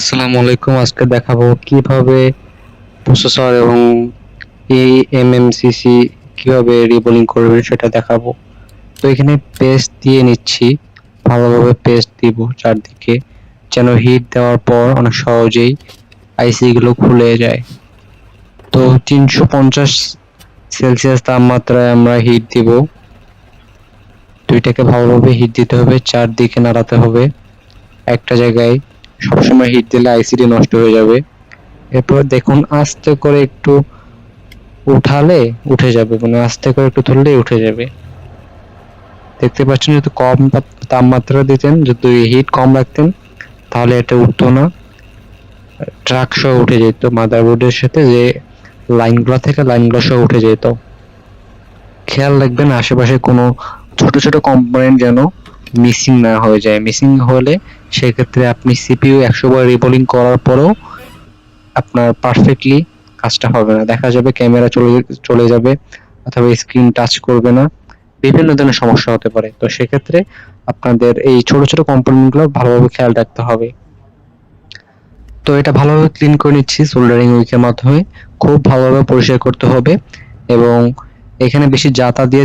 আসসালামু আলাইকুম। আজকে দেখাবো কিভাবে প্রসেসর এবং এই এমএমসিসি কিভাবে রিবোলিং করবে সেটা দেখাবো। তো এখানে পেস্ট দিয়ে নিচ্ছি, ভালোভাবে পেস্ট দিব চারদিকে, যেন হিট দেওয়ার পর অনেক সহজেই আইসি গুলো খুলে যায়। তো 350 সেলসিয়াস তাপমাত্রায় আমরা হিট দিব। দুইটাকে ভালোভাবে হিট দিতে হবে, চারদিকে নাড়াতে হবে। একটা জায়গায় সবসময় হিট দিলে আইসিটি নষ্ট হয়ে যাবে। এরপর দেখুন আস্তে করে একটু উঠালে উঠে যাবে, মানে আস্তে করে একটু ধরলেই উঠে যাবে। দেখতে পাচ্ছেন, যদি কম তাপমাত্রা দিতেন, যদি হিট কম রাখতেন তাহলে এটা উঠতো না, ট্রাক সহ উঠে যেত। মাদারবোর্ডের সাথে যে লাইনগুলো থেকে লাইনগুলো সহ উঠে যেত। খেয়াল রাখবেন আশেপাশে কোনো ছোট ছোট কম্পোনেন্ট যেন মিসিং না হয়ে যায়। মিসিং হলে সেক্ষেত্রে আপনি সিপিইউ 100 বার রিবোলিং করার পরেও আপনার পারফেক্টলি কাজটা হবে না। দেখা যাবে ক্যামেরা চলে যাবে অথবা স্ক্রিন টাচ করবে না, বিভিন্ন ধরনের সমস্যা হতে পারে। তো সেক্ষেত্রে আপনাদের এই ছোট ছোট কম্পোনেন্টগুলো ভালোভাবে খেয়াল রাখতে হবে। তো এটা ভালোভাবে ক্লিন করে নিচ্ছি সোল্ডারিং উইকের মাধ্যমে। খুব ভালোভাবে পরিষ্কার করতে হবে এবং এখানে বেশি জাতা দিয়ে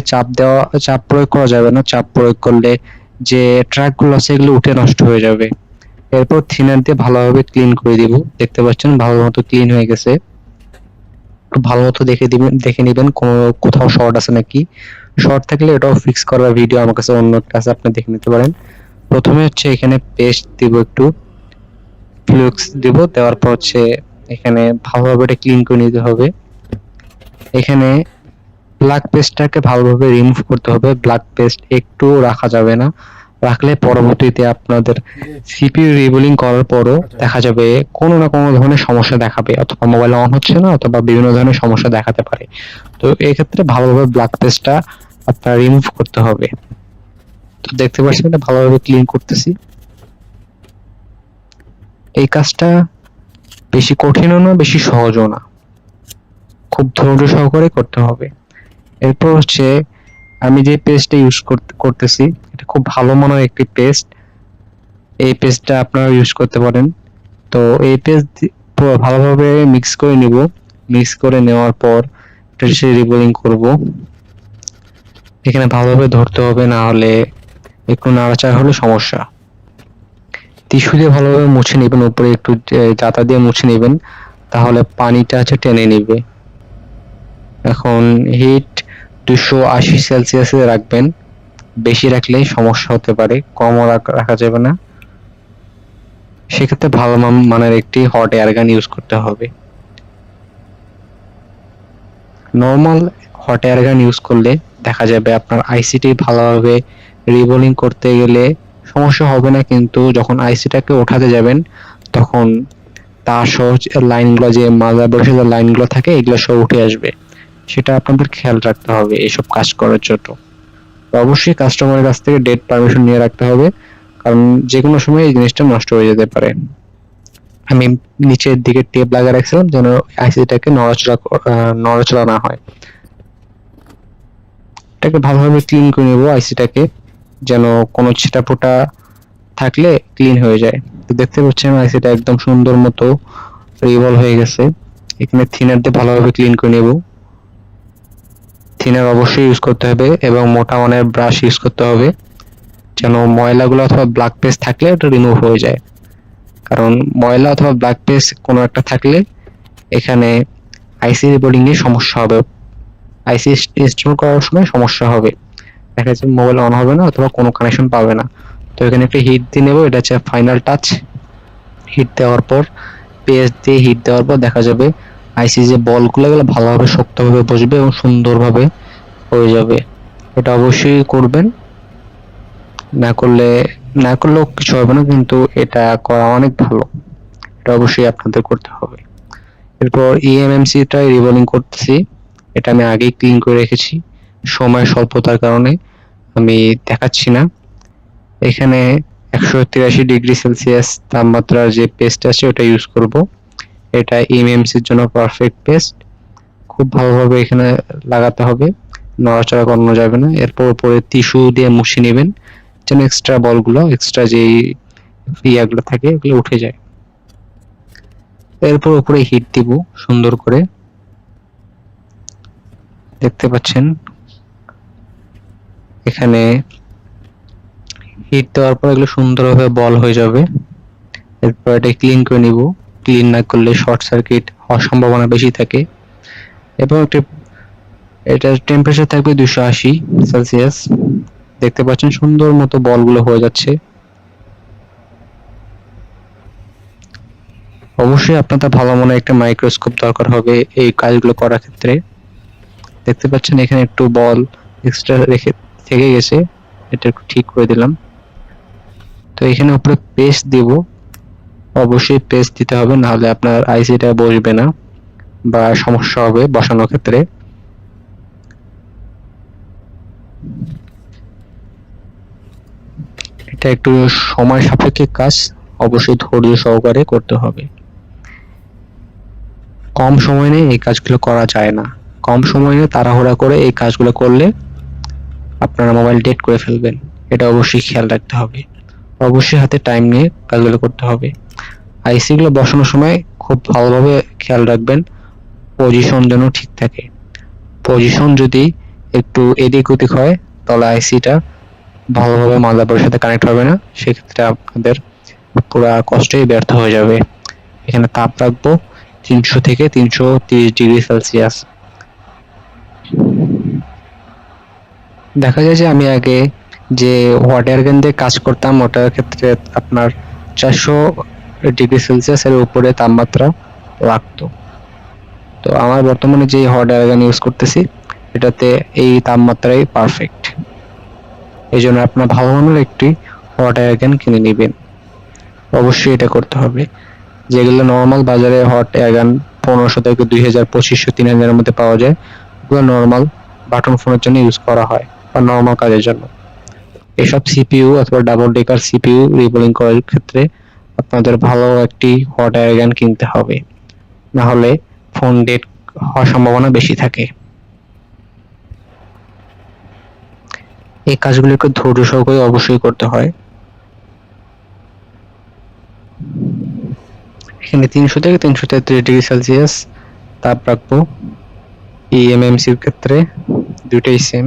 চাপ প্রয়োগ করা যাবে না। চাপ প্রয়োগ করলে যে ট্র্যাকগুলো আছে এগুলো উঠে নষ্ট হয়ে যাবে। এরপর থিনার দিয়ে ভালোভাবে ক্লিন করে দিব। দেখতে পাচ্ছেন ভালো মতো ক্লিন হয়ে গেছে। ভালো মতো দেখে নিবেন কোথাও শর্ট আছে নাকি। শর্ট থাকলে এটাও ফিক্স করার ভিডিও আমার কাছে অন্য একটা আছে, আপনি দেখে নিতে পারেন। প্রথমে হচ্ছে এখানে পেস্ট দিব, একটু ফ্লুক্স দিব, দেওয়ার পর হচ্ছে এখানে ভালোভাবে এটা ক্লিন করে নিতে হবে। এখানে ব্ল্যাক পেস্টটাকে ভালোভাবে রিমুভ করতে হবে। ব্ল্যাক পেস্ট একটু রাখা যাবে না, রাখলে পরবর্তীতে আপনাদের সিপিইউ রিবোলিং করার পরও দেখা যাবে কোনো না কোনো ধরনের সমস্যা দেখাবে, অথবা মোবাইল অন হচ্ছে না, অথবা বিভিন্ন ধরনের সমস্যা দেখাতে পারে। তো এই ক্ষেত্রে ভালোভাবে ব্ল্যাক পেস্টটা আপনার রিমুভ করতে হবে। তো দেখতে পাচ্ছেন এটা ভালোভাবে ক্লিন করতেছি। এই কাজটা বেশি কঠিনও না, বেশি সহজও না, খুব ধৈর্য সহকারে করতে হবে। এরপর হচ্ছে আমি যে পেস্টটা ইউজ করতেছি এটা খুব ভালো মানের একটি পেস্ট। এই পেস্টটা আপনারা ইউজ করতে পারেন। তো এই পেস্ট ভালোভাবে মিক্স করে নিব। মিক্স করে নেওয়ার পর এটা রিবোলিং করব। এখানে ভালোভাবে ধরতে হবে, না হলে একটু নাড়াচাড়া হলে সমস্যা। টিস্যু দিয়ে ভালোভাবে মুছে নেবেন, উপরে একটু জাতা দিয়ে মুছে নেবেন, তাহলে পানিটা হচ্ছে টেনে নিবে। এখন হিট 280 সেলসিয়াসে রাখবেন। বেশি রাখলে সমস্যা হতে পারে, কমও রাখা যাবে না। সেক্ষেত্রে ভালো মানের একটি হট এয়ার গান ইউজ করতে হবে। নর্মাল হট এয়ার গান ইউজ করলে দেখা যাবে আপনার আইসিটি ভালোভাবে রিবোলিং করতে গেলে সমস্যা হবে না, কিন্তু যখন আইসিটাকে ওঠাতে যাবেন তখন তার সহ লাইনগুলো, যে মাদারবোর্ডের সাথে লাইনগুলো থাকে, এগুলো সব উঠে আসবে। সেটা আপনাদের খেয়াল রাখতে হবে এইসব কাজ করার জন্য। অবশ্যই কাস্টমারের কাছ থেকে ডেট পারমিশন নিয়ে রাখতে হবে, কারণ যে কোনো সময় এই জিনিসটা নষ্ট হয়ে যেতে পারে। আমি নিচের দিকে টেপ লাগিয়ে রাখছিলাম যেন আইসিটাকে নড়াচড়া না হয়। এটাকে ভালোভাবে ক্লিন করে নেবো আইসিটাকে, যেন কোনো ছিটাফোঁটা থাকলে ক্লিন হয়ে যায়। তো দেখতে পাচ্ছেন আইসিটা একদম সুন্দর মতো রিভলভ হয়ে গেছে। এখানে থিনার দিয়ে ভালোভাবে ক্লিন করে নেব। থিনার অবশ্যই ইউজ করতে হবে এবং মোটা মানের ব্রাশ ইউজ করতে হবে, যেন ময়লাগুলো অথবা ব্ল্যাক পেস্ট থাকলে ওটা রিমুভ হয়ে যায়। কারণ ময়লা অথবা ব্ল্যাক পেস্ট কোনো একটা থাকলে এখানে আইসি রিবোলিং এ সমস্যা হবে, আইসি ইনস্টল করার সময় সমস্যা হবে। দেখা যাচ্ছে মোবাইল অন হবে না অথবা কোনো কানেকশন পাবে না। তো এখানে একটা হিট দিয়ে নেবো, এটা হচ্ছে ফাইনাল টাচ। হিট দেওয়ার পর পেস্ট দিয়ে হিট দেওয়ার পর দেখা যাবে আইসি যে বলগুলো গেলে ভালোভাবে শক্তভাবে বসবে এবং সুন্দরভাবে হয়ে যাবে। এটা অবশ্যই করবেন, না করলেও কিছু হবে না, কিন্তু এটা করা অনেক ভালো। এটা অবশ্যই আপনাদের করতে হবে। এরপর ইএমএমসিটা রিবোলিং করতেছি। এটা আমি আগেই ক্লিন করে রেখেছি, সময় স্বল্পতার কারণে আমি দেখাচ্ছি না। এখানে 183 ডিগ্রি সেলসিয়াস তাপমাত্রার যে পেস্ট আছে ওটা ইউজ করব। এটা ইএমএমসির জন্য পারফেক্ট পেস্ট। খুব ভালোভাবে এখানে লাগাতে হবে, নড়াচড়া করানো যাবে না। এরপর উপরে টিস্যু দিয়ে মুছে নেবেন যেন এক্সট্রা বলগুলো, এক্সট্রা যে ইয়াগুলো থাকে এগুলো উঠে যায়। এরপর উপরে হিট দিব সুন্দর করে, দেখতে পাচ্ছেন এখানে হিট দেওয়ার পর এগুলো সুন্দরভাবে বল হয়ে যাবে। এরপর এটা ক্লিন করে নিব, ক্লিন না করলে শর্ট সার্কিট হওয়ার সম্ভাবনা বেশি থাকে। এবং এটার টেম্পারেচার থাকবে 280 সেলসিয়াস। দেখতে পাচ্ছেন সুন্দর মতো বলগুলো হয়ে যাচ্ছে। অবশ্যই আপনাদের ভালো মনে একটা মাইক্রোস্কোপ দরকার হবে এই কাজগুলো করার ক্ষেত্রে। দেখতে পাচ্ছেন এখানে একটু বল এক্সট্রা রেখে থেকে গেছে, এটা একটু ঠিক করে দিলাম। তো এখানে উপরে পেস্ট দিব, অবশ্যই পেস্ট দিতে হবে, না হলে আপনার আইসিটা বসবে না বা সমস্যা হবে বসানোর ক্ষেত্রে। এটা একটু সময় সাপেক্ষ কাজ, অবশ্যই ধৈর্য সহকারে করতে হবে। কম সময় নিয়ে এই কাজগুলো করা যায় না। কম সময় নিয়ে তাড়াহুড়া করে এই কাজগুলো করলে আপনারা মোবাইল ডেড করে ফেলবেন, এটা অবশ্যই খেয়াল রাখতে হবে। অবশ্যই হাতে টাইম নিয়ে কাজগুলো করতে হবে। আইসি গুলো বসানোর সময় খুব ভালোভাবে খেয়াল রাখবেন পজিশন যেন ঠিক থাকে। পজিশন যদি একটু এদিক ওদিক হয় তাহলে আইসিটা ভালোভাবে মাদারবোর্ডের সাথে কানেক্ট হবে না, সেক্ষেত্রে আপনাদের পুরো কষ্টই ব্যর্থ হয়ে যাবে। এখানে তাপ রাখবো 300 থেকে 330 ডিগ্রি সেলসিয়াস। দেখা যায় যে আমি আগে যে হট এয়ার গান দিয়ে কাজ করতাম ওটার ক্ষেত্রে আপনার 400 ডিগ্রি সেলসিয়াস এর উপরে তাপমাত্রা লাগতো। তো আমার বর্তমানে যে হট এয়ার গান ইউজ করতেছি এটাতে এই তাপমাত্রাই পারফেক্ট। এই জন্য আপনার ভালো মানের একটি হট এয়ার গান কিনে নেবেন, অবশ্যই এটা করতে হবে। যেগুলো নর্মাল বাজারে হট এয়ার গান 1500 থেকে 2000, 2500, 3000 এর মধ্যে পাওয়া যায়, ওগুলো নর্মাল বাটন ফোনের জন্য ইউজ করা হয় বা নর্মাল কাজের জন্য। এসব সিপিইউ অথবা ডাবল ডেকার সিপিইউ রিবোলিং করার ক্ষেত্রে আপনাদের ভালো একটি হট এয়ার গান কিনতে হবে, না হলে ফোন ডেড হওয়ার সম্ভাবনা বেশি থাকে। এই কাজগুলোকে ধৈর্য সহকারে অবশ্যই করতে হয়। এখানে 300 থেকে 333 ডিগ্রি সেলসিয়াস তাপ রাখবো। ইএমএমসির ক্ষেত্রে দুটোই সেম।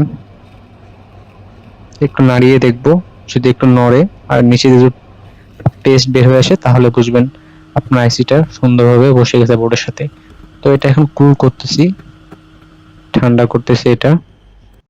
একটু নাড়িয়ে দেখবো, যদি একটু নড়ে আর নিচে যদি পেস্ট বের হয়ে আসে তাহলে বুঝবেন আপনার আইসিটা সুন্দরভাবে বসে গেছে বোর্ডের সাথে। তো এটা এখন কুল করতেছি, ঠান্ডা করতেছি এটা।